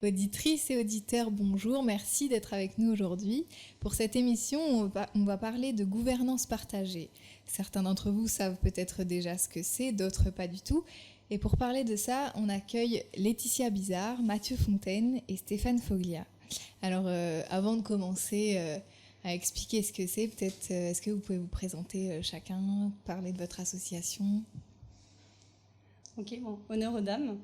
Auditrices et auditeurs, bonjour, merci d'être avec nous aujourd'hui. Pour cette émission, on va parler de gouvernance partagée. Certains d'entre vous savent peut-être déjà ce que c'est, d'autres pas du tout. Et pour parler de ça, on accueille Laetitia Bizarre, Mathieu Fontaine et Stéphane Foglia. Alors, avant de commencer à expliquer ce que c'est, peut-être est-ce que vous pouvez vous présenter chacun, parler de votre association ? Ok, bon, honneur aux dames.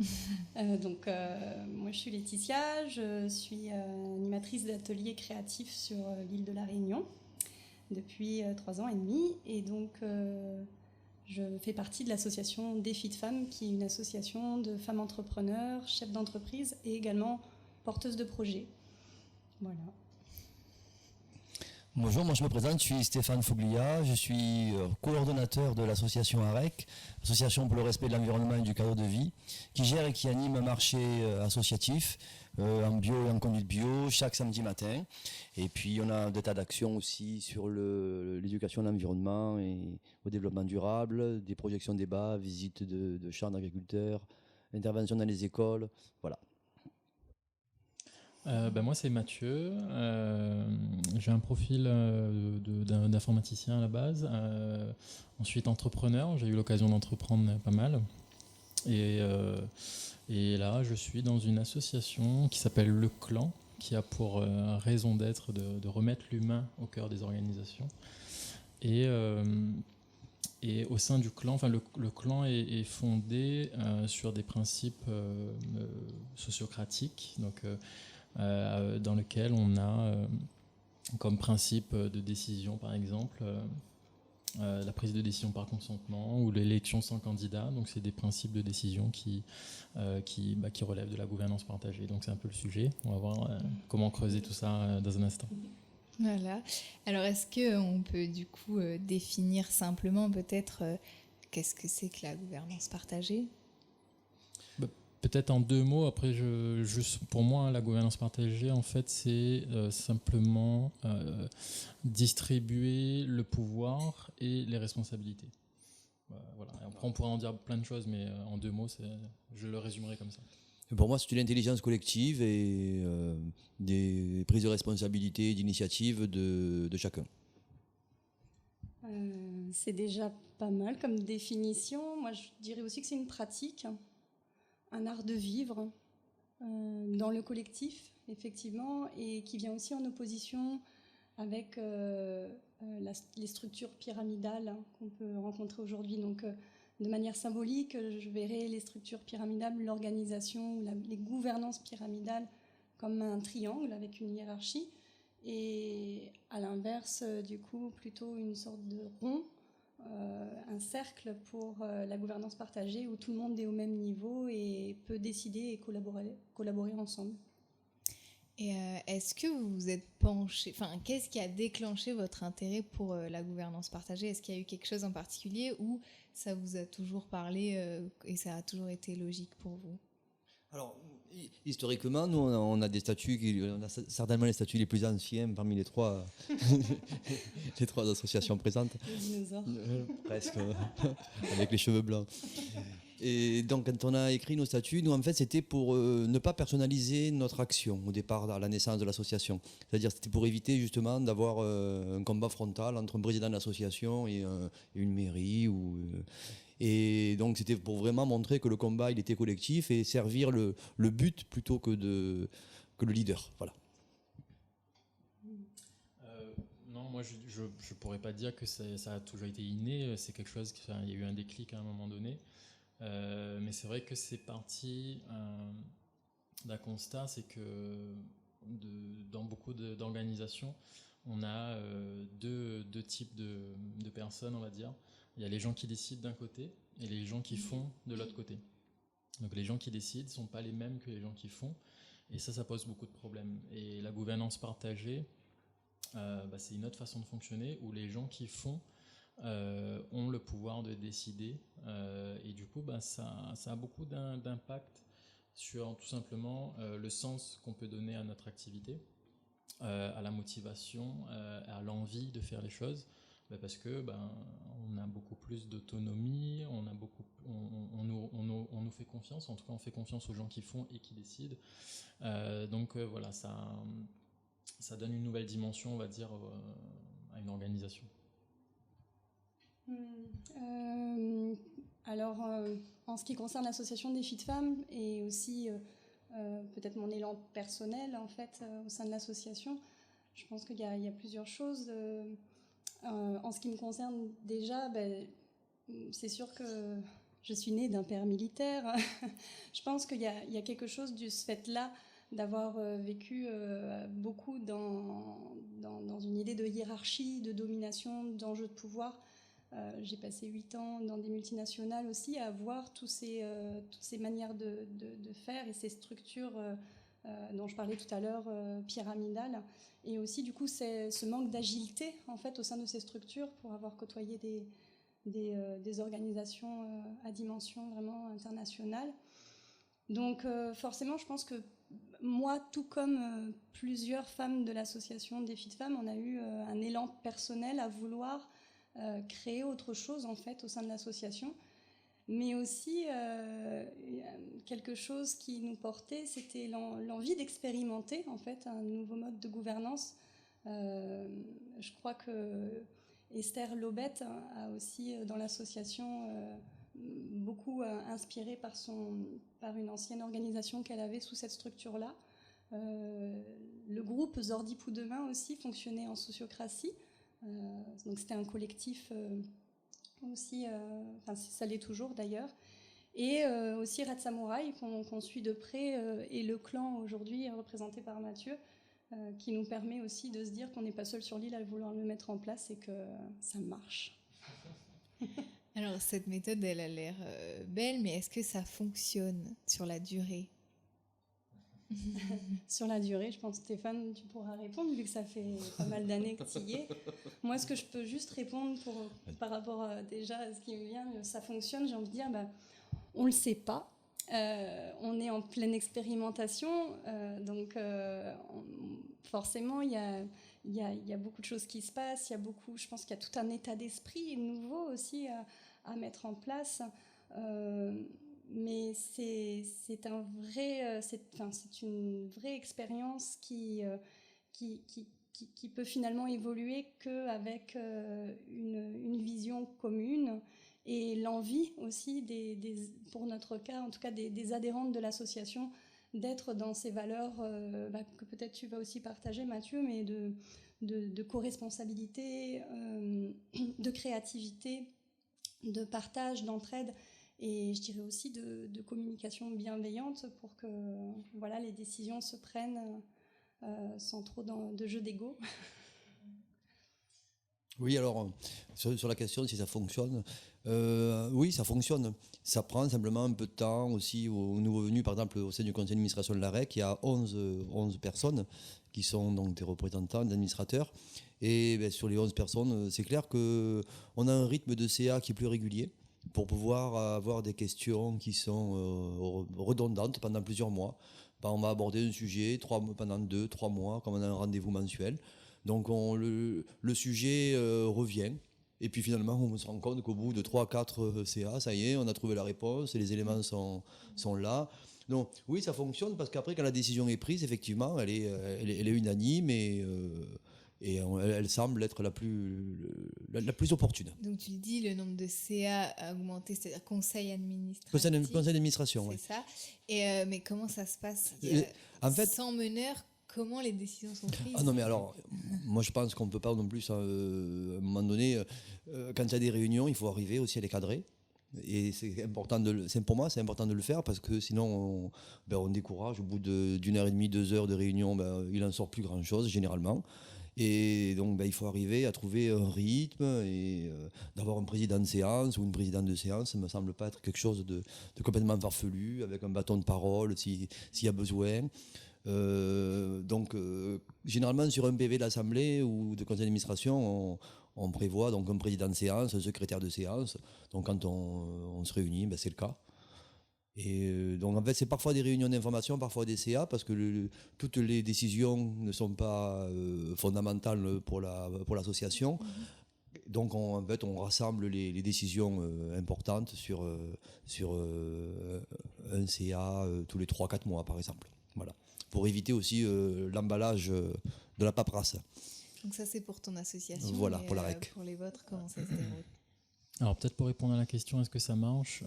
Moi je suis Laetitia, je suis animatrice d'ateliers créatifs sur l'île de la Réunion depuis 3 ans et demi. Et donc je fais partie de l'association Défi de femmes, qui est une association de femmes entrepreneurs, chefs d'entreprise et également porteuses de projets. Voilà. Bonjour, moi je me présente, je suis Stéphane Foglia, je suis coordonnateur de l'association AREC, Association pour le respect de l'environnement et du cadre de vie, qui gère et qui anime un marché associatif en bio et en conduite bio chaque samedi matin. Et puis on a des tas d'actions aussi sur l'éducation de l'environnement et au développement durable, des projections débats, visites de champs d'agriculteurs, interventions dans les écoles, voilà. Moi c'est Mathieu, j'ai un profil d'informaticien à la base, ensuite entrepreneur, j'ai eu l'occasion d'entreprendre pas mal et là je suis dans une association qui s'appelle Le Clan, qui a pour raison d'être de remettre l'humain au cœur des organisations et au sein du clan, le clan est fondé sur des principes sociocratiques, donc dans lequel on a comme principe de décision par exemple la prise de décision par consentement ou l'élection sans candidat. Donc c'est des principes de décision qui relèvent de la gouvernance partagée. Donc c'est un peu le sujet. On va voir comment creuser tout ça dans un instant. Voilà. Alors est-ce qu'on peut du coup définir simplement peut-être qu'est-ce que c'est que la gouvernance partagée ? Peut-être en 2 mots, après, pour moi, la gouvernance partagée, en fait, c'est simplement distribuer le pouvoir et les responsabilités. Voilà. Et après, on pourrait en dire plein de choses, mais en 2 mots, je le résumerai comme ça. Pour moi, c'est une intelligence collective et des prises de responsabilité et d'initiative de chacun. C'est déjà pas mal comme définition. Moi je dirais aussi que c'est une pratique, un art de vivre dans le collectif, effectivement, et qui vient aussi en opposition avec les structures pyramidales qu'on peut rencontrer aujourd'hui. Donc, de manière symbolique, je verrais les structures pyramidales, l'organisation, les gouvernances pyramidales comme un triangle avec une hiérarchie, et à l'inverse, du coup, plutôt une sorte de rond, un cercle pour la gouvernance partagée où tout le monde est au même niveau et peut décider et collaborer ensemble. Et est-ce que vous vous êtes penché, qu'est-ce qui a déclenché votre intérêt pour la gouvernance partagée ? Est-ce qu'il y a eu quelque chose en particulier ou ça vous a toujours parlé et ça a toujours été logique pour vous ? Alors, historiquement, nous, on a des statuts, on a certainement les statuts les plus anciens parmi les trois associations présentes. Les dinosaures. Presque, avec les cheveux blancs. Et donc, quand on a écrit nos statuts, nous, en fait, c'était pour ne pas personnaliser notre action au départ, à la naissance de l'association. C'est-à-dire, c'était pour éviter justement d'avoir un combat frontal entre un président d'association et une mairie et donc c'était pour vraiment montrer que le combat il était collectif et servir le but plutôt que le leader. Voilà. Non, moi je pourrais pas dire que ça a toujours été inné. C'est quelque chose il y a eu un déclic à un moment donné. Mais c'est vrai que c'est parti d'un constat, c'est que dans beaucoup d'organisations, on a deux types de personnes, on va dire. Il y a les gens qui décident d'un côté et les gens qui font de l'autre côté. Donc les gens qui décident ne sont pas les mêmes que les gens qui font, et ça pose beaucoup de problèmes. Et la gouvernance partagée, c'est une autre façon de fonctionner où les gens qui font ont le pouvoir de décider, et du coup ça a beaucoup d'impact sur tout simplement le sens qu'on peut donner à notre activité, à la motivation, à l'envie de faire les choses. parce que on a beaucoup plus d'autonomie, on nous fait confiance, en tout cas on fait confiance aux gens qui font et qui décident. Donc voilà, ça donne une nouvelle dimension, on va dire, à une organisation. Alors, en ce qui concerne l'association des filles de femmes et aussi peut-être mon élan personnel en fait au sein de l'association, je pense qu'il y a plusieurs choses. En ce qui me concerne déjà, c'est sûr que je suis née d'un père militaire. Je pense qu'il y a quelque chose de ce fait-là d'avoir vécu beaucoup dans une idée de hiérarchie, de domination, d'enjeux de pouvoir. J'ai passé 8 ans dans des multinationales aussi à voir toutes ces manières de faire et ces structures dont je parlais tout à l'heure, pyramidales. Et aussi, du coup, c'est ce manque d'agilité en fait, au sein de ces structures pour avoir côtoyé des organisations à dimension vraiment internationale. Donc forcément, je pense que moi, tout comme plusieurs femmes de l'association des filles de femmes, on a eu un élan personnel à vouloir créer autre chose en fait au sein de l'association, mais aussi quelque chose qui nous portait, c'était l'envie d'expérimenter en fait un nouveau mode de gouvernance. Je crois que Esther Lobette a aussi dans l'association beaucoup inspiré par une ancienne organisation qu'elle avait sous cette structure-là. Le groupe Zordi Pou Demain aussi fonctionnait en sociocratie. Donc c'était un collectif aussi, ça l'est toujours d'ailleurs, et aussi Red Samouraï qu'on suit de près, et le clan aujourd'hui représenté par Mathieu, qui nous permet aussi de se dire qu'on n'est pas seul sur l'île à vouloir le mettre en place et que ça marche. Alors cette méthode, elle a l'air belle, mais est-ce que ça fonctionne sur la durée ? Sur la durée, je pense que Stéphane, tu pourras répondre, vu que ça fait pas mal d'années que tu y es. Moi, ce que je peux juste répondre par rapport déjà à ce qui me vient, ça fonctionne, j'ai envie de dire, on ne le sait pas. On est en pleine expérimentation, donc forcément, il y a beaucoup de choses qui se passent, je pense qu'il y a tout un état d'esprit nouveau aussi à mettre en place. Mais c'est une vraie expérience qui peut finalement évoluer qu'avec une vision commune et l'envie aussi pour notre cas, en tout cas des adhérentes de l'association, d'être dans ces valeurs que peut-être tu vas aussi partager, Mathieu, mais de co-responsabilité, de créativité, de partage, d'entraide. Et je dirais aussi de communication bienveillante pour que les décisions se prennent sans trop de jeu d'ego. Oui, alors, sur la question si ça fonctionne, oui, ça fonctionne. Ça prend simplement un peu de temps aussi aux nouveaux venus. Par exemple, au sein du conseil d'administration de l'AREC, il y a 11 personnes qui sont donc des représentants, des administrateurs. Et sur les 11 personnes, c'est clair qu'on a un rythme de CA qui est plus régulier, pour pouvoir avoir des questions qui sont redondantes pendant plusieurs mois. On va aborder un sujet pendant 2-3 mois, comme on a un rendez-vous mensuel. Donc le sujet revient. Et puis finalement, on se rend compte qu'au bout de 3-4 CA, ça y est, on a trouvé la réponse et les éléments sont là. Donc oui, ça fonctionne parce qu'après, quand la décision est prise, effectivement, elle est unanime et elle semble être la plus opportune. Donc tu le dis, le nombre de CA a augmenté, c'est-à-dire conseil administratif. Conseil d'administration, oui. C'est ça. Mais comment ça se passe en fait, sans meneur, comment les décisions sont prises ? Ah non, mais alors, moi je pense qu'on ne peut pas non plus, à un moment donné, quand il y a des réunions, il faut arriver aussi à les cadrer. Et pour moi, c'est important de le faire parce que sinon, on décourage. Au bout d'une heure et demie, 2 heures de réunion, il n'en sort plus grand-chose, généralement. Et donc, il faut arriver à trouver un rythme et d'avoir un président de séance ou une présidente de séance, ça ne me semble pas être quelque chose de complètement farfelu, avec un bâton de parole s'il y a besoin. Généralement, sur un PV d'assemblée ou de conseil d'administration, on prévoit donc un président de séance, un secrétaire de séance. Donc, quand on se réunit, c'est le cas. Et donc en fait c'est parfois des réunions d'information, parfois des CA, parce que toutes les décisions ne sont pas fondamentales pour l'association. donc en fait, on rassemble les décisions importantes sur un CA tous les 3-4 mois, par exemple. Voilà. Pour éviter aussi l'emballage de la paperasse. Donc ça, c'est pour ton association. Voilà, et, pour la REC. pour les vôtres, comment ça se déroule? Alors peut-être pour répondre à la question, est-ce que ça marche,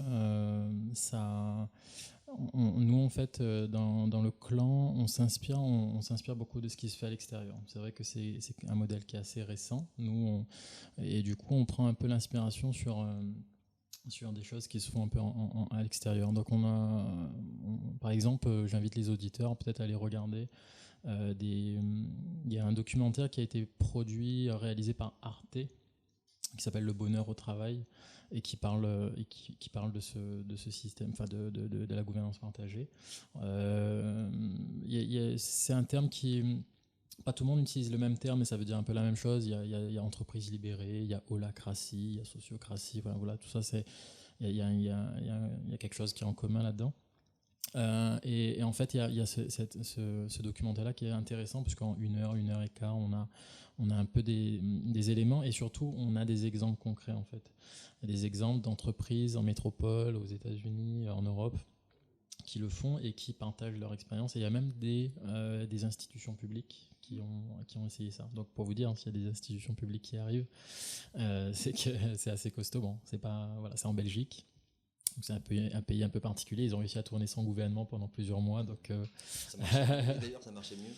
nous en fait dans le clan, on s'inspire beaucoup de ce qui se fait à l'extérieur. C'est vrai que c'est un modèle qui est assez récent. Et du coup on prend un peu l'inspiration sur des choses qui se font un peu à l'extérieur. Donc par exemple, j'invite les auditeurs peut-être à aller regarder. Il y a un documentaire qui a été réalisé par Arte, qui s'appelle Le bonheur au travail, et qui parle de ce système, enfin de la gouvernance partagée. C'est un terme qui, pas tout le monde utilise le même terme, mais ça veut dire un peu la même chose. Il y a entreprise libérée, il y a holacratie, il y a sociocratie, voilà, tout ça, il y a quelque chose qui est en commun là-dedans. Et en fait, il y a ce documentaire-là qui est intéressant, parce qu'en 1 heure et quart, on a un peu des éléments, et surtout, on a des exemples concrets, en fait. Il y a des exemples d'entreprises en métropole, aux États-Unis, en Europe, qui le font et qui partagent leur expérience. Et il y a même des institutions publiques qui ont essayé ça. Donc, pour vous dire, s'il y a des institutions publiques qui arrivent, c'est que c'est assez costaud. Bon, c'est en Belgique. Donc c'est un pays un peu particulier. Ils ont réussi à tourner sans gouvernement pendant plusieurs mois. Donc, Ça marchait mieux. D'ailleurs, ça marchait mieux.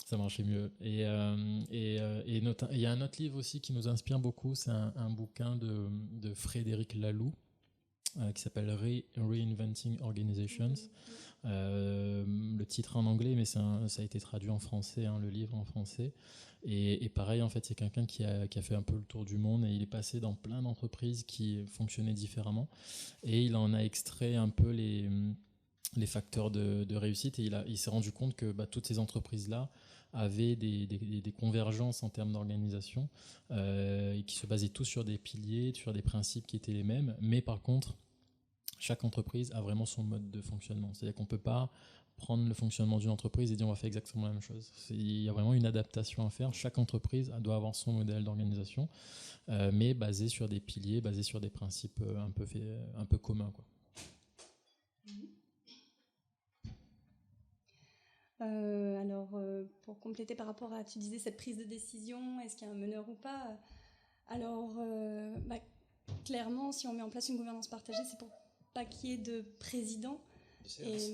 Ça marchait mieux. Et il y a un autre livre aussi qui nous inspire beaucoup. C'est un bouquin de Frédéric Laloux qui s'appelle Reinventing Organizations. Le titre en anglais, mais ça a été traduit en français, le livre en français. Et pareil, en fait, c'est quelqu'un qui a fait un peu le tour du monde, et il est passé dans plein d'entreprises qui fonctionnaient différemment. Et il en a extrait un peu les facteurs de réussite, et il s'est rendu compte que toutes ces entreprises-là avaient des convergences en termes d'organisation, et qui se basaient tous sur des piliers, sur des principes qui étaient les mêmes, mais par contre, chaque entreprise a vraiment son mode de fonctionnement. C'est-à-dire qu'on ne peut pas prendre le fonctionnement d'une entreprise et dire on va faire exactement la même chose. Il y a vraiment une adaptation à faire. Chaque entreprise doit avoir son modèle d'organisation, mais basé sur des piliers, basé sur des principes un peu communs, quoi. Pour compléter par rapport à, tu disais, cette prise de décision, est-ce qu'il y a un meneur ou pas? Clairement, si on met en place une gouvernance partagée, c'est pour pas qu'il y ait de président.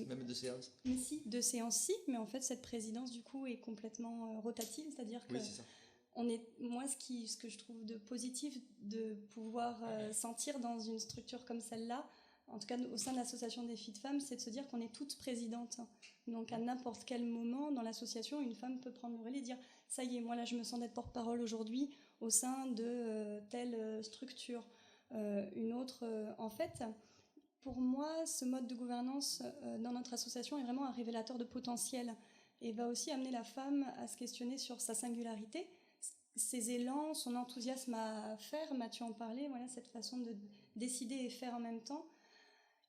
Même de séance. Mais si, de séance, si, mais en fait, cette présidence, du coup, est complètement rotative, c'est-à-dire que... Oui, c'est ça. Moi, ce que je trouve de positif de pouvoir sentir dans une structure comme celle-là, en tout cas au sein de l'association des filles de femmes, c'est de se dire qu'on est toutes présidentes. Donc à n'importe quel moment dans l'association, une femme peut prendre le relais et dire « ça y est, moi là je me sens d'être porte-parole aujourd'hui au sein de telle structure ». Une autre, en fait, pour moi, ce mode de gouvernance dans notre association est vraiment un révélateur de potentiel, et va aussi amener la femme à se questionner sur sa singularité, ses élans, son enthousiasme à faire. Mathieu en parlait, voilà, cette façon de décider et faire en même temps.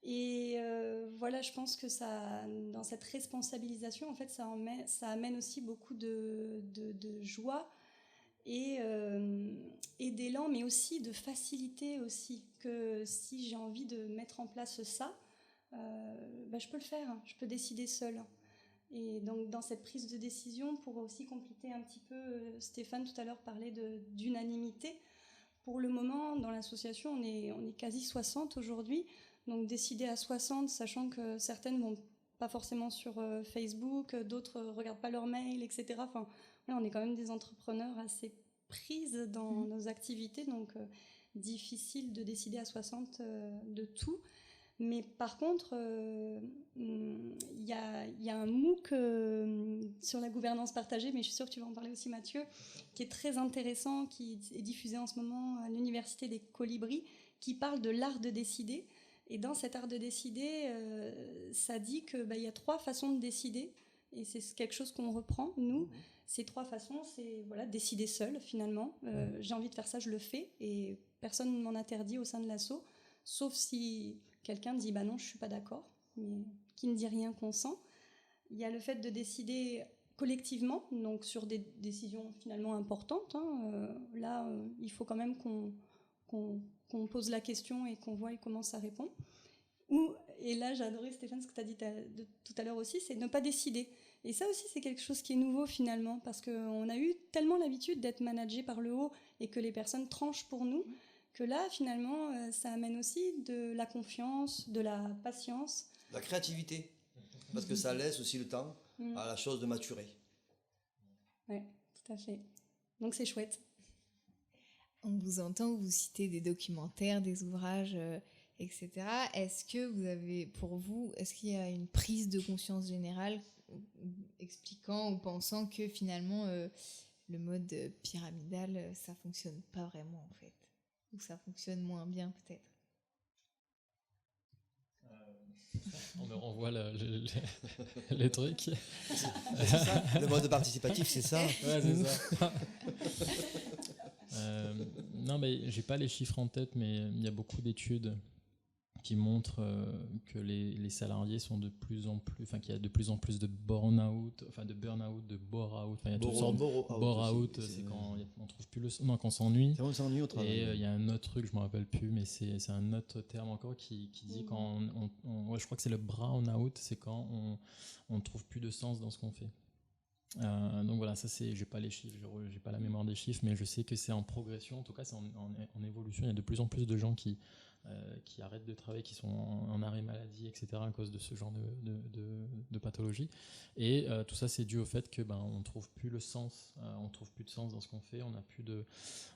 Et je pense que ça, dans cette responsabilisation, en fait, ça amène aussi beaucoup de joie et d'élan, mais aussi de facilité aussi. Que si j'ai envie de mettre en place ça, je peux le faire, je peux décider seule. Et donc dans cette prise de décision, pour aussi compléter un petit peu, Stéphane tout à l'heure parlait d'unanimité. Pour le moment, dans l'association, on est quasi 60 aujourd'hui. Donc décider à 60, sachant que certaines vont pas forcément sur Facebook, d'autres regardent pas leur mail, etc. Enfin, là, on est quand même des entrepreneurs assez prises dans nos activités, donc difficile de décider à 60 de tout. Mais par contre, il y a un MOOC sur la gouvernance partagée, mais je suis sûre que tu vas en parler aussi, Mathieu, qui est très intéressant, qui est diffusé en ce moment à l'Université des Colibris, qui parle de l'art de décider. Et dans cet art de décider, ça dit qu'il y a 3 façons de décider, et c'est quelque chose qu'on reprend, nous. Ces 3 façons, c'est décider seul, finalement. J'ai envie de faire ça, je le fais, et personne ne m'en interdit au sein de l'asso, sauf si quelqu'un dit non, je ne suis pas d'accord, mais qui ne dit rien consent. Il y a le fait de décider collectivement, donc sur des décisions finalement importantes. Là, il faut quand même qu'on pose la question et qu'on voit comment ça répond. Et là, j'ai adoré, Stéphane, ce que tu as dit tout à l'heure aussi, c'est ne pas décider. Et ça aussi, c'est quelque chose qui est nouveau finalement, parce qu'on a eu tellement l'habitude d'être managé par le haut et que les personnes tranchent pour nous, que là, finalement, ça amène aussi de la confiance, de la patience. La créativité, parce que ça laisse aussi le temps à la chose de maturer. Oui, tout à fait. Donc c'est chouette. On vous entend, vous citez des documentaires, des ouvrages, etc. Est-ce que vous avez, pour vous, est-ce qu'il y a une prise de conscience générale expliquant ou pensant que finalement le mode pyramidal, ça fonctionne pas vraiment en fait, ou ça fonctionne moins bien peut-être? On me renvoie les trucs. C'est ça, le mode participatif, c'est ça. Ouais, c'est ça. Non, mais j'ai pas les chiffres en tête, mais il y a beaucoup d'études qui montrent que les salariés sont de plus en plus, enfin qu'il y a de plus en plus de burn-out, de bore-out, enfin il y a toutes sortes. Bore-out, c'est quand on trouve plus quand on s'ennuie. On s'ennuie au travail. Et il y a un autre truc, je me rappelle plus, mais c'est un autre terme encore qui dit quand je crois que c'est le brown-out, c'est quand on trouve plus de sens dans ce qu'on fait. Donc voilà, ça j'ai pas les chiffres, j'ai pas la mémoire des chiffres, mais je sais que c'est en progression, en tout cas c'est en évolution. Il y a de plus en plus de gens qui arrêtent de travailler, qui sont en arrêt maladie, etc. à cause de ce genre de pathologie. Et tout ça c'est dû au fait que on trouve plus le sens, on trouve plus de sens dans ce qu'on fait, on a plus de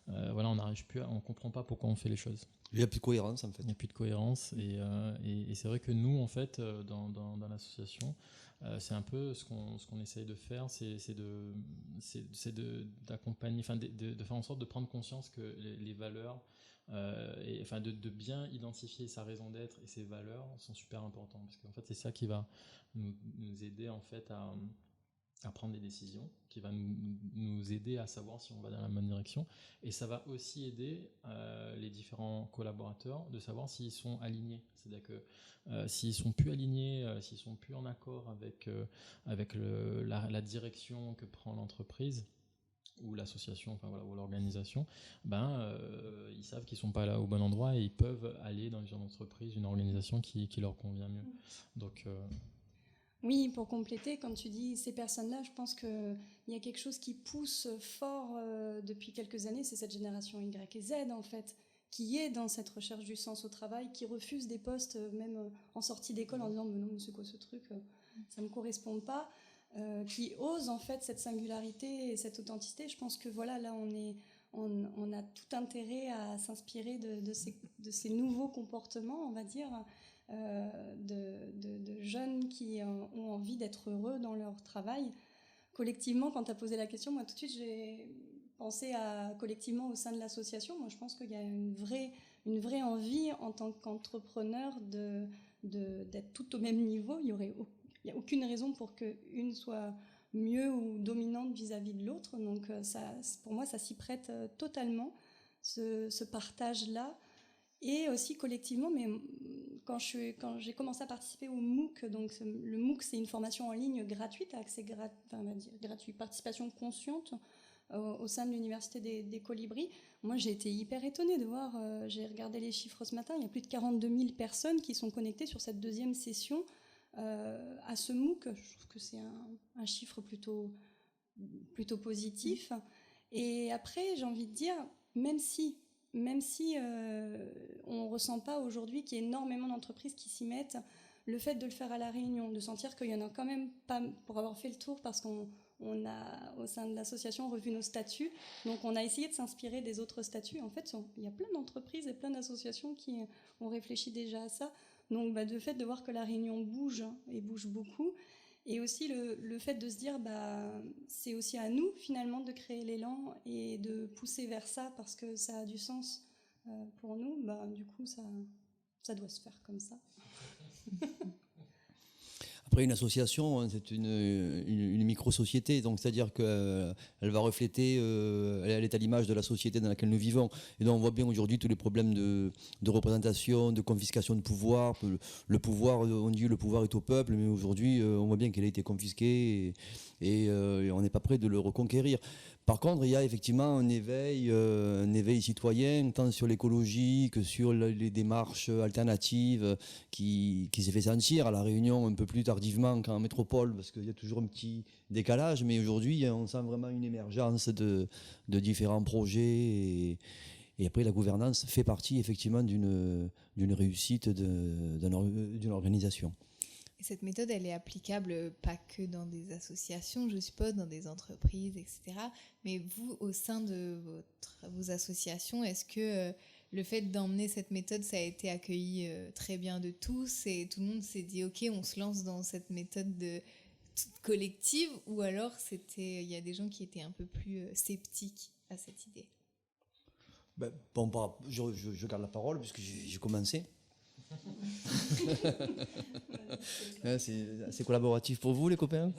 on n'arrive plus, on comprend pas pourquoi on fait les choses. Il n'y a plus de cohérence en fait. Il n'y a plus de cohérence et c'est vrai que nous en fait dans l'association, c'est un peu ce qu'on essaye de faire, c'est d'accompagner, de faire en sorte de prendre conscience que les valeurs, de bien identifier sa raison d'être et ses valeurs sont super importantes, parce qu'en fait c'est ça qui va nous aider en fait à prendre des décisions, qui va nous aider à savoir si on va dans la bonne direction, et ça va aussi aider les différents collaborateurs de savoir s'ils sont alignés, c'est-à-dire que s'ils sont plus alignés, s'ils sont plus en accord avec la direction que prend l'entreprise ou l'association, ou l'organisation, ils savent qu'ils sont pas là au bon endroit et ils peuvent aller dans une entreprise, une organisation qui leur convient mieux. Donc oui, pour compléter, quand tu dis ces personnes-là, je pense qu'il y a quelque chose qui pousse fort depuis quelques années, c'est cette génération Y et Z en fait, qui est dans cette recherche du sens au travail, qui refuse des postes même en sortie d'école en disant mais non, mais c'est quoi ce truc, ça me correspond pas, qui ose en fait cette singularité et cette authenticité. Je pense que voilà, là on a tout intérêt à s'inspirer de ces nouveaux comportements, on va dire. De jeunes qui ont envie d'être heureux dans leur travail. Collectivement, quand tu as posé la question, moi tout de suite j'ai pensé à collectivement au sein de l'association. Moi je pense qu'il y a une vraie envie en tant qu'entrepreneur d'être tout au même niveau. Il n'y a aucune raison pour qu'une soit mieux ou dominante vis-à-vis de l'autre. Donc pour moi ça s'y prête totalement, ce partage-là. Et aussi collectivement, mais quand j'ai commencé à participer au MOOC, donc le MOOC c'est une formation en ligne gratuite, accès gratuit, participation consciente au sein de l'université des Colibris. Moi j'ai été hyper étonnée de voir, j'ai regardé les chiffres ce matin, il y a plus de 42 000 personnes qui sont connectées sur cette deuxième session à ce MOOC. Je trouve que c'est un chiffre plutôt positif. Et après j'ai envie de dire, même si on ne ressent pas aujourd'hui qu'il y a énormément d'entreprises qui s'y mettent, le fait de le faire à La Réunion, de sentir qu'il y en a quand même pas, pour avoir fait le tour, parce qu'on a au sein de l'association revu nos statuts, donc on a essayé de s'inspirer des autres statuts. En fait, il y a plein d'entreprises et plein d'associations qui ont réfléchi déjà à ça. Donc le fait de voir que La Réunion bouge, et bouge beaucoup, et aussi le fait de se dire c'est aussi à nous finalement de créer l'élan et de pousser vers ça parce que ça a du sens pour nous, du coup ça doit se faire comme ça. Après, une association, hein, c'est une micro-société, donc c'est-à-dire qu'elle va refléter, elle est à l'image de la société dans laquelle nous vivons. Et donc on voit bien aujourd'hui tous les problèmes de représentation, de confiscation de pouvoir. Le pouvoir, on dit le pouvoir est au peuple, mais aujourd'hui on voit bien qu'il a été confisqué et on n'est pas prêt de le reconquérir. Par contre, il y a effectivement un éveil citoyen, tant sur l'écologie que sur les démarches alternatives qui s'est fait sentir à La Réunion un peu plus tardivement qu'en métropole, parce qu'il y a toujours un petit décalage, mais aujourd'hui, on sent vraiment une émergence de différents projets. Et après, la gouvernance fait partie effectivement d'une réussite d'une organisation. Et cette méthode, elle est applicable pas que dans des associations, je suppose, dans des entreprises, etc. Mais vous, au sein de vos associations, est-ce que le fait d'emmener cette méthode, ça a été accueilli très bien de tous et tout le monde s'est dit, OK, on se lance dans cette méthode collective, ou alors il y a des gens qui étaient un peu plus sceptiques à cette idée? Je garde la parole puisque j'ai commencé. C'est assez collaboratif pour vous, les copains.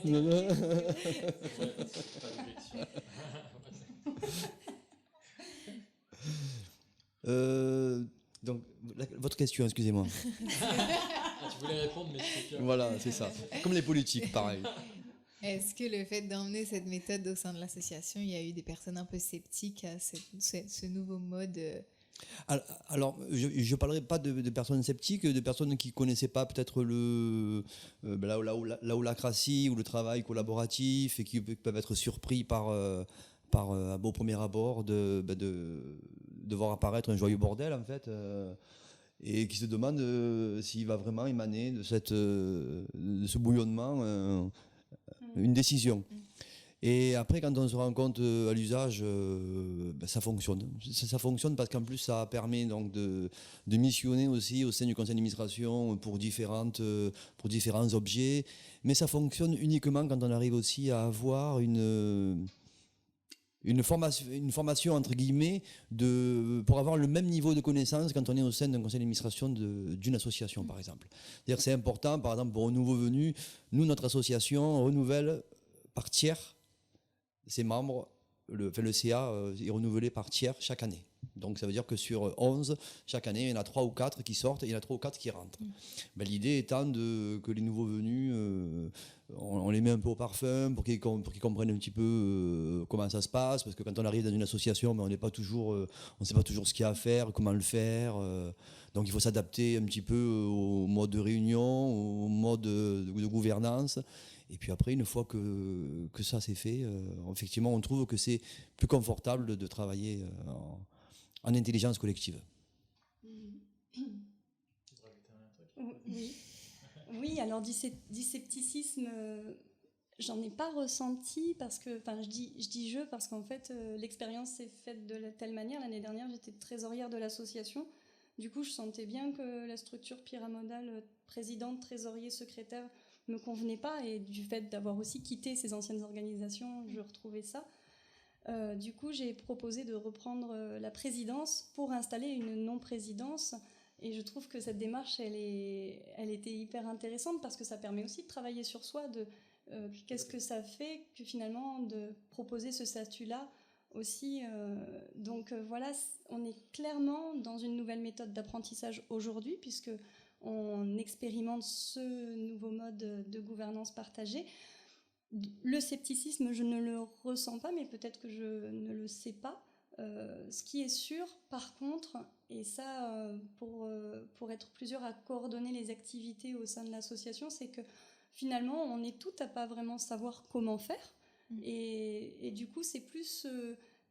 Donc, votre question, excusez-moi. Tu voulais répondre, mais je sais pas. Voilà, c'est ça. Comme les politiques, pareil. Est-ce que le fait d'emmener cette méthode au sein de l'association, il y a eu des personnes un peu sceptiques à ce nouveau mode Alors, je ne parlerai pas de personnes sceptiques, de personnes qui ne connaissaient pas peut-être la holacratie ou le travail collaboratif et qui peuvent être surpris par un beau premier abord de voir apparaître un joyeux bordel, en fait, et qui se demandent s'il va vraiment émaner de ce bouillonnement une décision. Et après, quand on se rend compte à l'usage, ça fonctionne. Ça fonctionne parce qu'en plus, ça permet donc de missionner aussi au sein du conseil d'administration pour différents objets. Mais ça fonctionne uniquement quand on arrive aussi à avoir une formation entre guillemets pour avoir le même niveau de connaissance quand on est au sein d'un conseil d'administration d'une association, par exemple. C'est-à-dire, c'est important, par exemple, pour un nouveau venu, nous, notre association renouvelle par tiers ses membres. Le CA est renouvelé par tiers chaque année. Donc ça veut dire que sur 11, chaque année, il y en a 3 ou 4 qui sortent et il y en a 3 ou 4 qui rentrent. L'idée étant que les nouveaux venus, on les met un peu au parfum pour qu'ils comprennent un petit peu comment ça se passe, parce que quand on arrive dans une association, on ne sait pas toujours ce qu'il y a à faire, comment le faire. Donc il faut s'adapter un petit peu au mode de réunion, au mode de gouvernance. Et puis après, une fois que ça c'est fait, effectivement, on trouve que c'est plus confortable de travailler en intelligence collective. Oui, alors du scepticisme, j'en ai pas ressenti parce que, je dis je parce qu'en fait, l'expérience s'est faite de telle manière. L'année dernière, j'étais trésorière de l'association. Du coup, je sentais bien que la structure pyramidale, présidente, trésorier, secrétaire, me convenait pas, et du fait d'avoir aussi quitté ces anciennes organisations, je retrouvais ça. Du coup, j'ai proposé de reprendre la présidence pour installer une non-présidence, et je trouve que cette démarche, elle était hyper intéressante parce que ça permet aussi de travailler sur soi, qu'est-ce que ça fait que finalement de proposer ce statut-là aussi. Donc voilà, on est clairement dans une nouvelle méthode d'apprentissage aujourd'hui, puisque on expérimente ce nouveau mode de gouvernance partagée. Le scepticisme, je ne le ressens pas, mais peut-être que je ne le sais pas. Ce qui est sûr, par contre, et ça, pour être plusieurs à coordonner les activités au sein de l'association, c'est que finalement, on est tout à pas vraiment savoir comment faire. Et du coup, c'est plus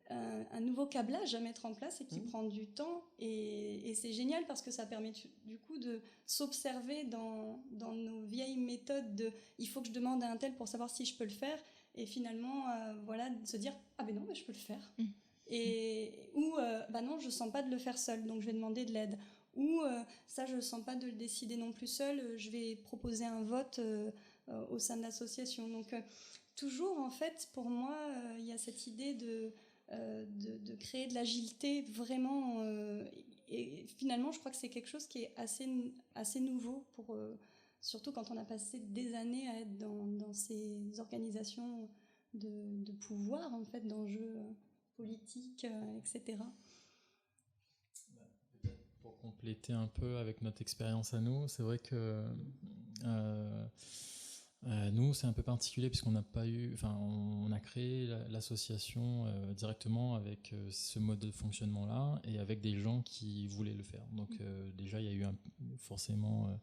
un nouveau câblage à mettre en place et qui prend du temps, et c'est génial parce que ça permet du coup de s'observer dans nos vieilles méthodes de il faut que je demande à un tel pour savoir si je peux le faire, et finalement de se dire non, mais je peux le faire, ou non, je sens pas de le faire seul, donc je vais demander de l'aide, ou ça je sens pas de le décider non plus seul, je vais proposer un vote au sein de l'association. Donc toujours, en fait, pour moi, il y a cette idée de créer de l'agilité vraiment, et finalement je crois que c'est quelque chose qui est assez nouveau surtout quand on a passé des années à être dans ces organisations de pouvoir, en fait, d'enjeux politiques, etc. Pour compléter un peu avec notre expérience à nous, c'est vrai que nous, c'est un peu particulier puisqu'on n'a pas eu, enfin, on a créé l'association directement avec ce mode de fonctionnement-là et avec des gens qui voulaient le faire. Donc déjà, il y a eu forcément,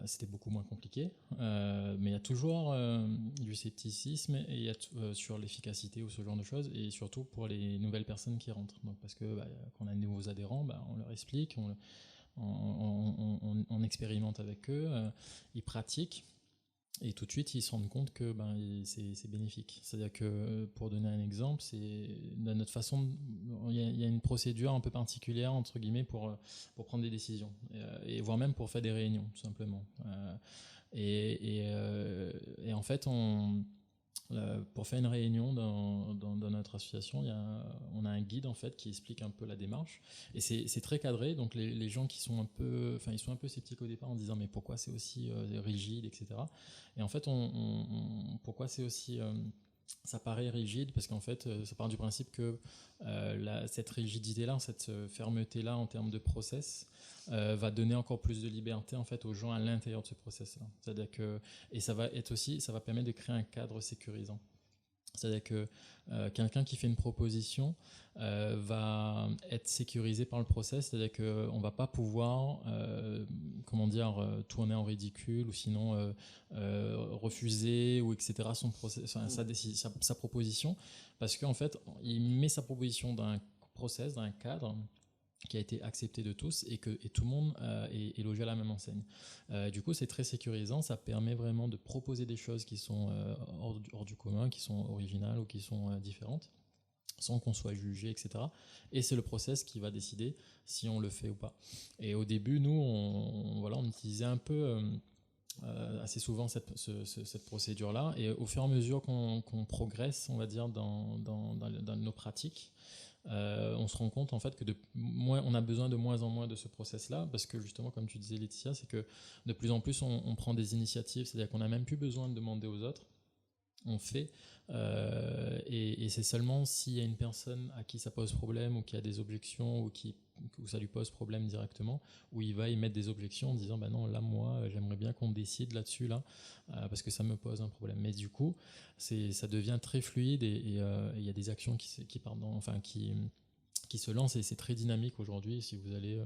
c'était beaucoup moins compliqué, mais il y a toujours du scepticisme et il y a sur l'efficacité ou ce genre de choses, et surtout pour les nouvelles personnes qui rentrent. Donc parce que quand on a de nouveaux adhérents, on leur explique, on expérimente avec eux, ils pratiquent. Et tout de suite, ils se rendent compte que c'est bénéfique. C'est-à-dire que, pour donner un exemple, c'est dans notre façon, il y a une procédure un peu particulière entre guillemets pour prendre des décisions et voire même pour faire des réunions, tout simplement. Et en fait, pour faire une réunion dans notre association, on a un guide en fait qui explique un peu la démarche, et c'est très cadré. Donc les gens qui sont ils sont un peu sceptiques au départ en disant mais pourquoi c'est aussi rigide, etc. Et en fait, pourquoi c'est aussi ça paraît rigide, parce qu'en fait ça part du principe que cette rigidité-là, cette fermeté-là en termes de process va donner encore plus de liberté en fait aux gens à l'intérieur de ce process-là. C'est-à-dire que, et ça va permettre de créer un cadre sécurisant. C'est-à-dire que quelqu'un qui fait une proposition va être sécurisé par le process, c'est-à-dire qu'on ne va pas pouvoir tourner en ridicule ou sinon refuser ou etc. sa proposition, parce qu'en fait il met sa proposition dans un process, dans un cadre qui a été accepté de tous et tout le monde est logé à la même enseigne. Du coup, c'est très sécurisant, ça permet vraiment de proposer des choses qui sont hors du commun, qui sont originales ou qui sont différentes, sans qu'on soit jugé, etc. Et c'est le process qui va décider si on le fait ou pas. Et au début, nous, on utilisait un peu assez souvent cette procédure-là, et au fur et à mesure qu'on progresse, on va dire, dans nos pratiques, on se rend compte en fait que on a besoin de moins en moins de ce process-là, parce que justement, comme tu disais Laetitia, c'est que de plus en plus on prend des initiatives, c'est-à-dire qu'on n'a même plus besoin de demander aux autres, on fait, et c'est seulement s'il y a une personne à qui ça pose problème ou qui a des objections ou ça lui pose problème directement, où il va y mettre des objections en disant non, là moi j'aimerais bien qu'on décide là-dessus parce que ça me pose un problème. Mais du coup ça devient très fluide, et il y a des actions qui se lancent, et c'est très dynamique aujourd'hui. Si vous allez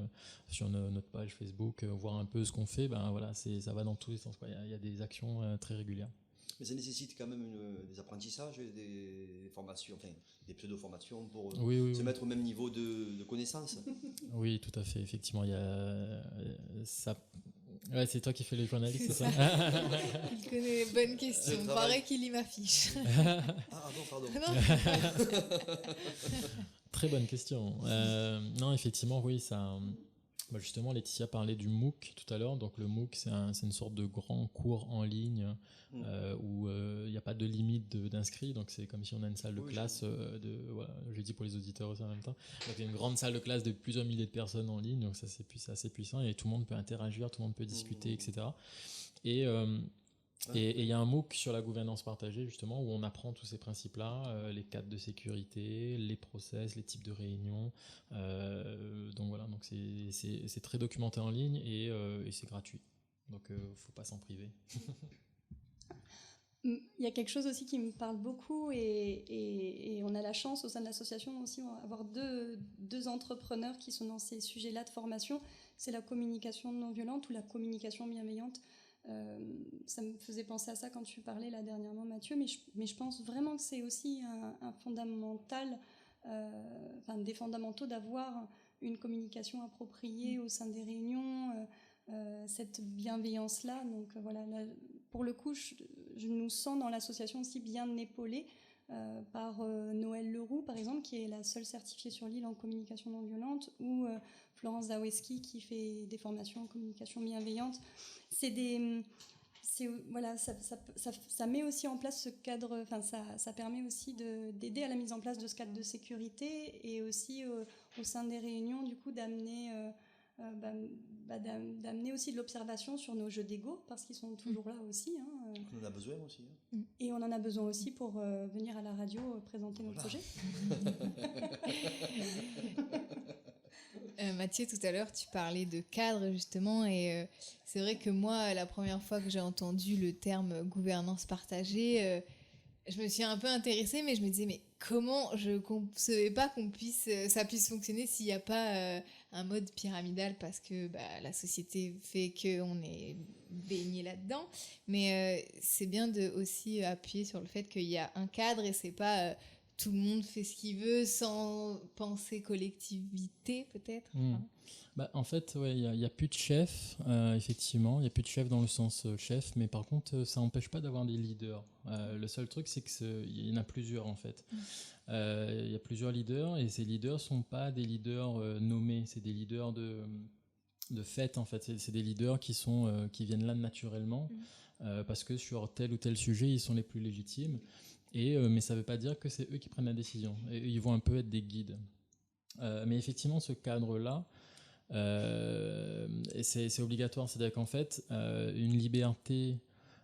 sur notre page Facebook voir un peu ce qu'on fait, ça va dans tous les sens, quoi. Il y a des actions très régulières. Mais ça nécessite quand même des apprentissages, des formations, enfin des pseudo-formations pour se mettre au même niveau de connaissances. Oui, tout à fait, effectivement. Il y a ça. Ouais, c'est toi qui fais les journalistes, c'est ça. Il connaît les bonnes questions. Il paraît qu'il lit ma fiche. Ah non, pardon. Très bonne question. Non, effectivement, oui, ça. Justement, Laetitia parlait du MOOC tout à l'heure. Donc le MOOC, c'est une sorte de grand cours en ligne où il n'y a pas de limite d'inscrits. Donc c'est comme si on a une salle de classe je dis pour les auditeurs aussi en même temps. Donc il y a une grande salle de classe de plusieurs milliers de personnes en ligne. Donc ça, c'est assez puissant, et tout le monde peut interagir, tout le monde peut discuter, etc. Et il y a un MOOC sur la gouvernance partagée, justement, où on apprend tous ces principes-là, les cadres de sécurité, les process, les types de réunions. Donc voilà, donc c'est très documenté en ligne, et c'est gratuit. Donc faut pas s'en priver. Il y a quelque chose aussi qui me parle beaucoup, et on a la chance au sein de l'association aussi d'avoir deux entrepreneurs qui sont dans ces sujets-là de formation. C'est la communication non violente ou la communication bienveillante. Ça me faisait penser à ça quand tu parlais là dernièrement, Mathieu, mais je pense vraiment que c'est aussi un fondamental, des fondamentaux d'avoir une communication appropriée au sein des réunions, cette bienveillance-là. Donc voilà, là, pour le coup, je nous sens dans l'association aussi bien épaulés par Noël Leroux, par exemple, qui est la seule certifiée sur l'île en communication non violente, ou Florence Zaweski, qui fait des formations en communication bienveillante. Ça met aussi en place ce cadre, ça permet aussi d'aider à la mise en place de ce cadre de sécurité, et aussi au sein des réunions, du coup, d'amener d'amener aussi de l'observation sur nos jeux d'ego, parce qu'ils sont toujours là aussi. On en a besoin aussi. Hein. Et on en a besoin aussi pour venir à la radio présenter nos projets. Mathieu, tout à l'heure, tu parlais de cadre, justement, et c'est vrai que moi, la première fois que j'ai entendu le terme gouvernance partagée, je me suis un peu intéressée, mais je me disais, mais comment je concevais pas ça puisse fonctionner s'il n'y a pas un mode pyramidal, parce que la société fait qu'on est baigné là-dedans. Mais c'est bien de aussi appuyer sur le fait qu'il y a un cadre et c'est pas tout le monde fait ce qu'il veut sans penser collectivité, peut-être. En fait, ouais, il y a plus de chef, effectivement. Il n'y a plus de chef dans le sens chef, mais par contre, ça n'empêche pas d'avoir des leaders. Le seul truc, c'est qu'il y en a plusieurs, en fait. Il y a plusieurs leaders, et ces leaders ne sont pas des leaders nommés, c'est des leaders de fait, en fait. C'est des leaders qui viennent là naturellement, parce que sur tel ou tel sujet, ils sont les plus légitimes. Mais ça ne veut pas dire que c'est eux qui prennent la décision. Et ils vont un peu être des guides. Mais effectivement, ce cadre-là, c'est obligatoire. C'est-à-dire qu'en fait, une liberté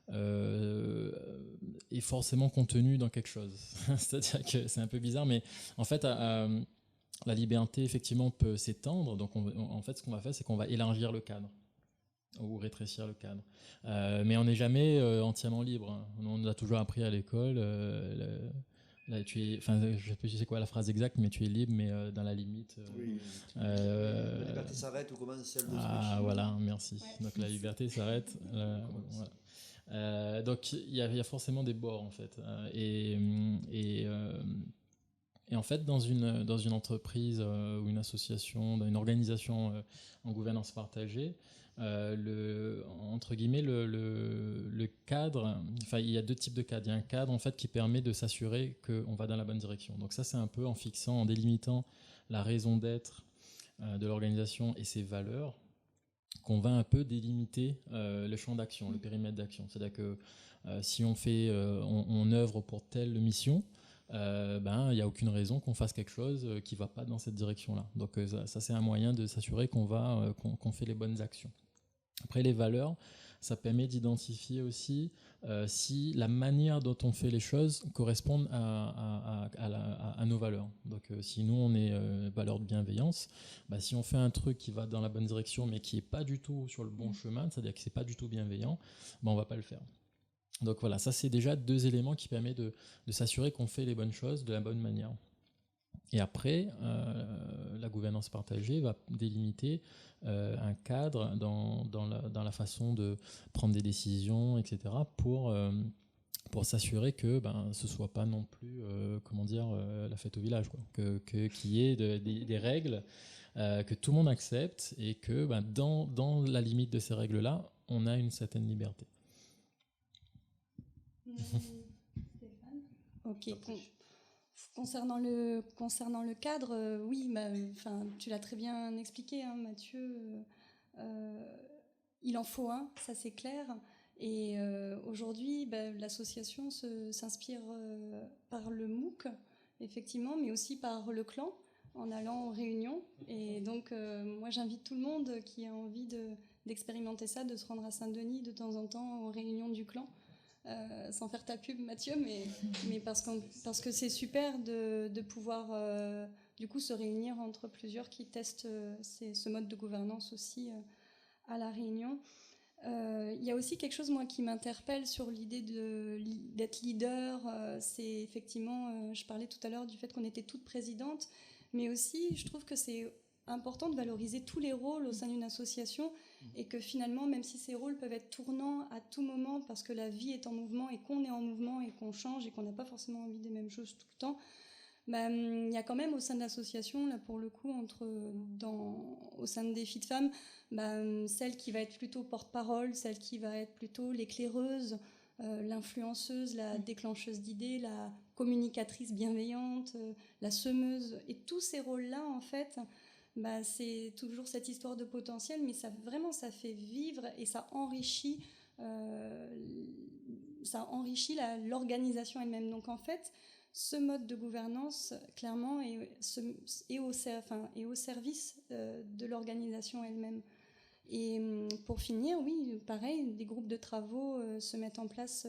est forcément contenue dans quelque chose. C'est-à-dire que c'est un peu bizarre, mais en fait, la liberté, effectivement, peut s'étendre. Donc, en fait, ce qu'on va faire, c'est qu'on va élargir le cadre ou rétrécir le cadre. Mais on n'est jamais entièrement libre. Hein. On a toujours appris à l'école. Là, je ne sais plus c'est quoi la phrase exacte, mais tu es libre, mais dans la limite. Oui. La liberté s'arrête ou commence celle de voilà, merci. Ouais. Donc la liberté s'arrête. Voilà. Donc il y a forcément des bords en fait. Et en fait, dans une entreprise ou une association, dans une organisation en gouvernance partagée, entre guillemets, le cadre, enfin, il y a deux types de cadres. Il y a un cadre en fait qui permet de s'assurer qu'on va dans la bonne direction. Donc ça, c'est un peu en délimitant la raison d'être de l'organisation et ses valeurs, qu'on va un peu délimiter le champ d'action, le périmètre d'action. C'est-à-dire que si on œuvre pour telle mission, il n'y a aucune raison qu'on fasse quelque chose qui ne va pas dans cette direction-là. Donc ça c'est un moyen de s'assurer qu'on fait les bonnes actions. Après, les valeurs, ça permet d'identifier aussi si la manière dont on fait les choses correspond à nos valeurs. Donc si nous on est valeur de bienveillance, si on fait un truc qui va dans la bonne direction mais qui n'est pas du tout sur le bon chemin, c'est-à-dire que c'est pas du tout bienveillant, on ne va pas le faire. Donc voilà, ça c'est déjà deux éléments qui permettent de s'assurer qu'on fait les bonnes choses de la bonne manière. Et après, la gouvernance partagée va délimiter un cadre dans la façon de prendre des décisions, etc., pour s'assurer que ce ne soit pas non plus la fête au village, quoi. Qu'il y ait des règles que tout le monde accepte et que dans la limite de ces règles-là, on a une certaine liberté. Stéphane ? Ok. Concernant le cadre, oui, tu l'as très bien expliqué, hein, Mathieu. Il en faut un, ça c'est clair. Et aujourd'hui, l'association s'inspire par le MOOC, effectivement, mais aussi par le clan, en allant aux réunions. Et donc, moi, j'invite tout le monde qui a envie d'expérimenter ça, de se rendre à Saint-Denis de temps en temps aux réunions du clan. Sans faire ta pub, Mathieu, mais parce que c'est super de pouvoir du coup se réunir entre plusieurs qui testent ce mode de gouvernance aussi à la Réunion. Il y a aussi quelque chose moi qui m'interpelle sur l'idée d'être leader. C'est effectivement, je parlais tout à l'heure du fait qu'on était toutes présidentes, mais aussi je trouve que c'est important de valoriser tous les rôles au sein d'une association et que finalement, même si ces rôles peuvent être tournants à tout moment parce que la vie est en mouvement et qu'on est en mouvement et qu'on change et qu'on n'a pas forcément envie des mêmes choses tout le temps, il y a quand même au sein de l'association, là pour le coup, au sein de Défi de Femmes, celle qui va être plutôt porte-parole, celle qui va être plutôt l'éclaireuse, l'influenceuse, la déclencheuse d'idées, la communicatrice bienveillante, la semeuse, et tous ces rôles-là, en fait, c'est toujours cette histoire de potentiel, mais ça fait vivre et ça enrichit l'organisation elle-même. Donc en fait, ce mode de gouvernance, clairement, est au service de l'organisation elle-même. Et pour finir, oui, pareil, des groupes de travaux se mettent en place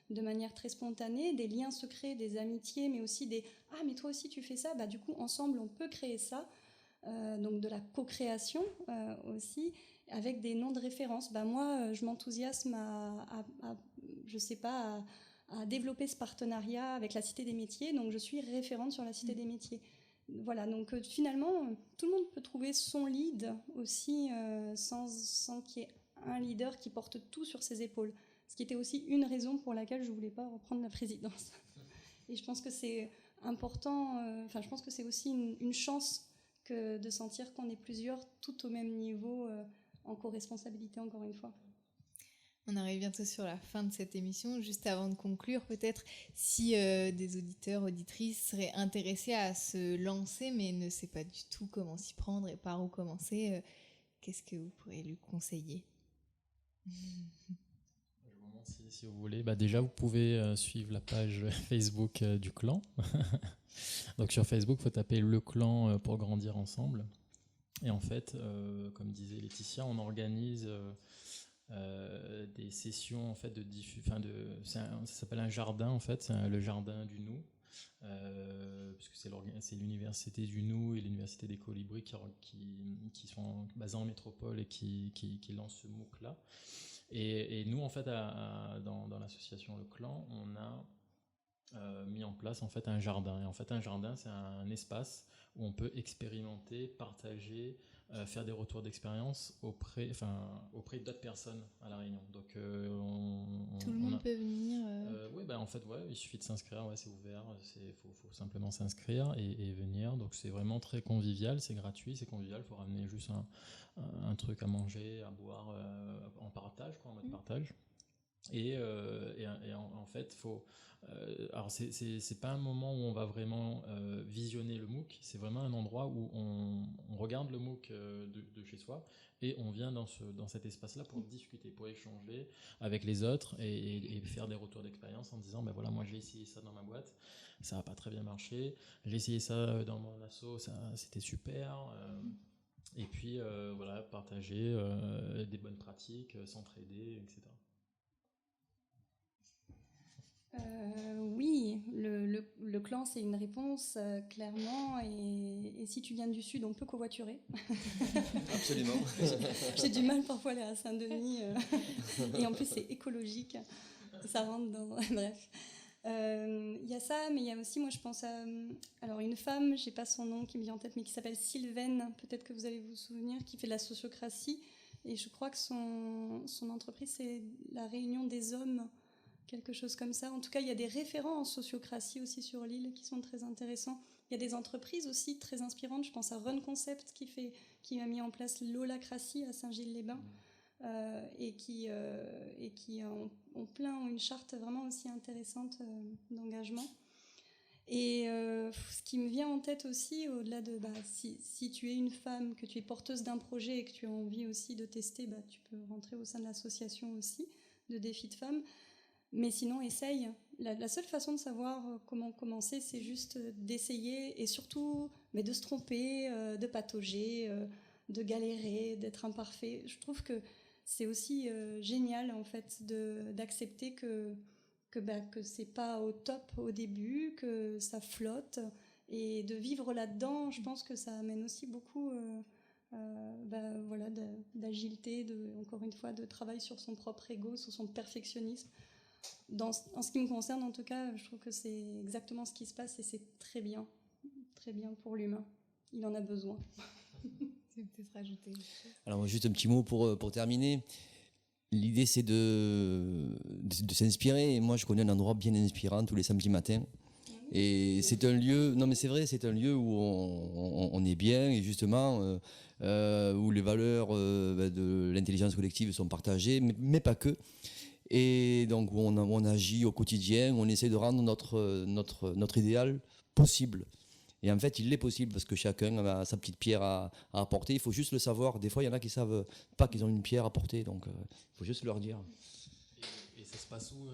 de manière très spontanée, des liens se créent, des amitiés, mais aussi des « Ah, mais toi aussi tu fais ça », du coup, ensemble, on peut créer ça. Donc de la co-création aussi, avec des noms de référence. Moi, je m'enthousiasme à développer ce partenariat avec la Cité des Métiers, donc je suis référente sur la Cité des Métiers. Voilà, donc finalement, tout le monde peut trouver son lead aussi sans qu'il y ait un leader qui porte tout sur ses épaules. Ce qui était aussi une raison pour laquelle je ne voulais pas reprendre la présidence. Et je pense que c'est important, je pense que c'est aussi une chance que de sentir qu'on est plusieurs tout au même niveau en co-responsabilité, encore une fois. On arrive bientôt sur la fin de cette émission. Juste avant de conclure, peut-être si des auditeurs, auditrices seraient intéressés à se lancer mais ne savent pas du tout comment s'y prendre et par où commencer, qu'est-ce que vous pourriez lui conseiller ? Si vous voulez, déjà vous pouvez suivre la page Facebook du clan. Donc sur Facebook, il faut taper le clan pour grandir ensemble. Et en fait, comme disait Laetitia, on organise des sessions en fait ça s'appelle un jardin en fait, c'est le jardin du Nou, puisque c'est l'université du Nou et l'université des Colibris qui sont basées en métropole et qui lancent ce MOOC là. Et nous, en fait, dans l'association Le Clan, on a mis en place en fait un jardin. Et en fait, un jardin, c'est un espace où on peut expérimenter, partager, faire des retours d'expérience auprès d'autres personnes à La Réunion. Donc, tout le monde peut venir. Oui, en fait, il suffit de s'inscrire. C'est ouvert. Faut simplement s'inscrire et venir. Donc, c'est vraiment très convivial. C'est gratuit, c'est convivial. Il faut ramener juste un truc à manger, à boire en partage, en mode partage. Et en fait, alors c'est pas un moment où on va vraiment visionner le MOOC, c'est vraiment un endroit où on regarde le MOOC de chez soi et on vient dans cet espace-là pour discuter, pour échanger avec les autres et faire des retours d'expérience en disant voilà, moi j'ai essayé ça dans ma boîte, ça n'a pas très bien marché, j'ai essayé ça dans mon asso, c'était super. Et puis voilà, partager des bonnes pratiques, s'entraider, etc. Oui, le clan, c'est une réponse, clairement. Et si tu viens du Sud, on peut covoiturer. Absolument. J'ai du mal parfois à aller à Saint-Denis. Et en plus, c'est écologique. Ça rentre dans... Bref. Il y a ça, mais il y a aussi, moi, je pense à une femme, je n'ai pas son nom qui me vient en tête, mais qui s'appelle Sylvaine, peut-être que vous allez vous souvenir, qui fait de la sociocratie. Et je crois que son entreprise, c'est la Réunion des hommes, quelque chose comme ça. En tout cas, il y a des référents en sociocratie aussi sur l'île qui sont très intéressants. Il y a des entreprises aussi très inspirantes. Je pense à Run Concept qui a mis en place l'holacratie à Saint-Gilles-les-Bains et qui ont une charte vraiment aussi intéressante d'engagement. Et ce qui me vient en tête aussi, au-delà de si tu es une femme, que tu es porteuse d'un projet et que tu as envie aussi de tester, tu peux rentrer au sein de l'association aussi de défis de femmes. Mais sinon, essaye. La seule façon de savoir comment commencer, c'est juste d'essayer et surtout de se tromper, de patauger, de galérer, d'être imparfait. Je trouve que c'est aussi génial en fait d'accepter que c'est pas au top au début, que ça flotte et de vivre là-dedans. Je pense que ça amène aussi beaucoup d'agilité, encore une fois, de travail sur son propre ego, sur son perfectionnisme. En ce qui me concerne, en tout cas, je trouve que c'est exactement ce qui se passe et c'est très bien pour l'humain. Il en a besoin. Tu peux peut-être rajouter. Alors, juste un petit mot pour terminer. L'idée, c'est de s'inspirer. Et moi, je connais un endroit bien inspirant tous les samedis matins. Et c'est un lieu, non mais c'est vrai, c'est un lieu où on est bien et justement où les valeurs de l'intelligence collective sont partagées, mais pas que. Et donc où on agit au quotidien, on essaie de rendre notre idéal possible. Et en fait, il est possible parce que chacun a sa petite pierre à apporter. Il faut juste le savoir. Des fois, il y en a qui ne savent pas qu'ils ont une pierre à apporter, donc il faut juste leur dire. Et ça se passe où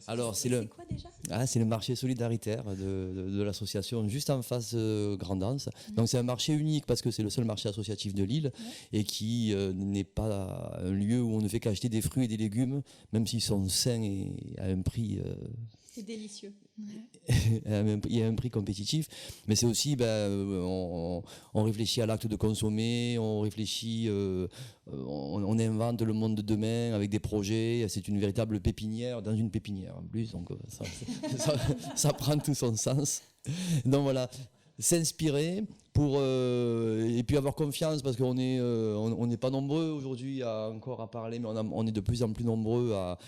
Alors, C'est quoi déjà? c'est le marché solidaritaire de l'association juste en face Grand'Anse. Donc c'est un marché unique parce que c'est le seul marché associatif de Lille et qui n'est pas un lieu où on ne fait qu'acheter des fruits et des légumes, même s'ils sont sains et à un prix C'est délicieux. il y a un prix compétitif, mais c'est aussi, on réfléchit à l'acte de consommer, on réfléchit, on invente le monde de demain avec des projets. C'est une véritable pépinière dans une pépinière en plus, donc ça prend tout son sens. Donc voilà, s'inspirer et puis avoir confiance parce qu'on est on n'est pas nombreux aujourd'hui encore à parler, mais on est de plus en plus nombreux à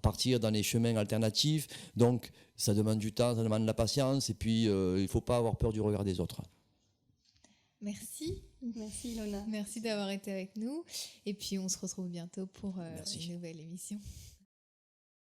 partir dans les chemins alternatifs. Donc ça demande du temps, ça demande de la patience, et puis il ne faut pas avoir peur du regard des autres. Merci. Merci Ilona. Merci d'avoir été avec nous. Et puis on se retrouve bientôt pour Merci. une nouvelle émission.